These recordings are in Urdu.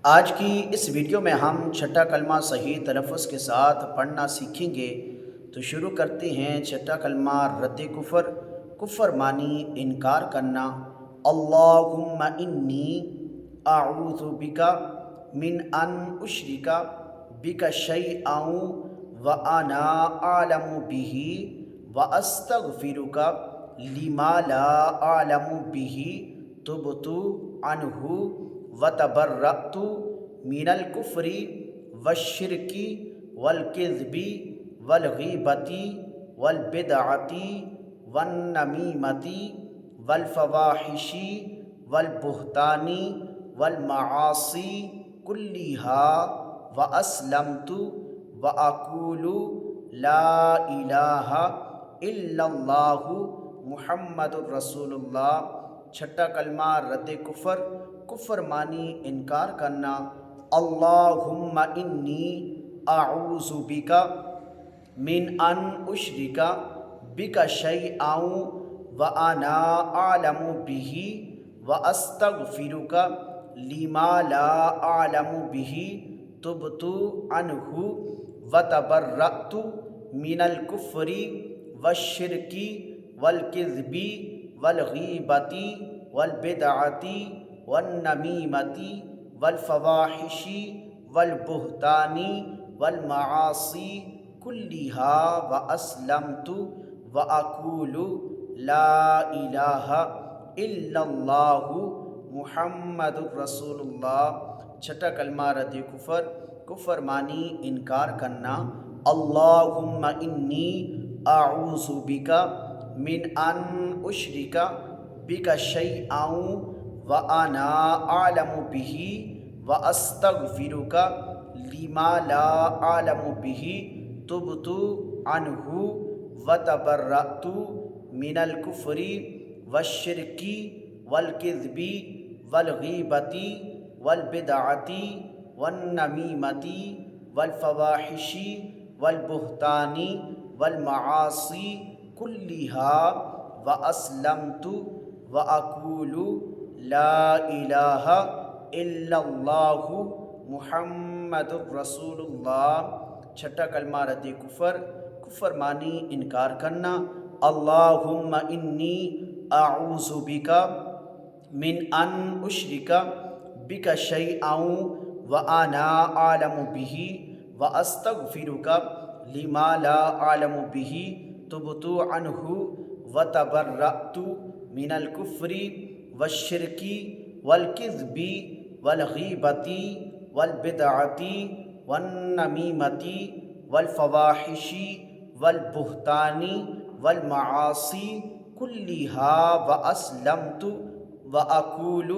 آج کی اس ویڈیو میں ہم چھٹا کلمہ صحیح تلفظ کے ساتھ پڑھنا سیکھیں گے۔ تو شروع کرتے ہیں۔ چھٹا کلمہ رد کفر، کفر معنی انکار کرنا۔ اللہم انی اعوذ بک من ان اشرک بک شیئا وانا اعلم بہ واستغفرک لما لا اعلم بہ تبت عنہ وتبرأت من الکفر والشرک والکذب والغیبۃ والبدعۃ والنمیمۃ والفواحش والبہتان والمعاصی کلها واسلمت واقول لا الہ الا اللہ محمد الرسول اللہ۔ چھٹا کلمہ رد کفر، کفر معنی انکار کرنا۔ اللہم انی اعوذ بک من ان اشرک بک شیئا وانا اعلم بہ واستغفرک لما لا اعلم بہ تبت عنہ وتبرأت من الکفر والشرک والکذب والغیبۃ والبدعۃ والنمیمۃ والفواحش والبہتان والمعاصی کلها واسلمت واقول لا الہ الا اللہ محمد الرسول اللہ۔ چھٹا کلمہ رد کفر، کفر معنی انکار کرنا۔ اللہم انی اعوذ بک من ان اشرک بک شیئا وانا اعلم بہ واستغفرک لما لا اعلم بہ تبت عنہ وتبرأت من الکفر والشرک والکذب والغیبۃ والبدعۃ والنمیمۃ والفواحش والبہتان والمعاصی کلها واسلمت واقول لا الہ الا اللہ محمد الرسول اللہ۔ چھٹا کلمہ رد کفر، کفر معنی انکار کرنا۔ اللہم انی اعوذ بک من ان اشرک بک شیئا وانا اعلم بہ واستغفرک لما لا اعلم بہ تبت عنہ وتبرأت من الکفر والشرک والکذب والغیبۃ والبدعۃ والنمیمۃ والفواحش والبہتان والمعاصی کلها واسلمت واقول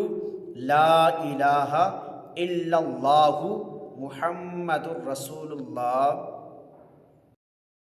لا الہ الا اللہ محمد الرسول اللہ۔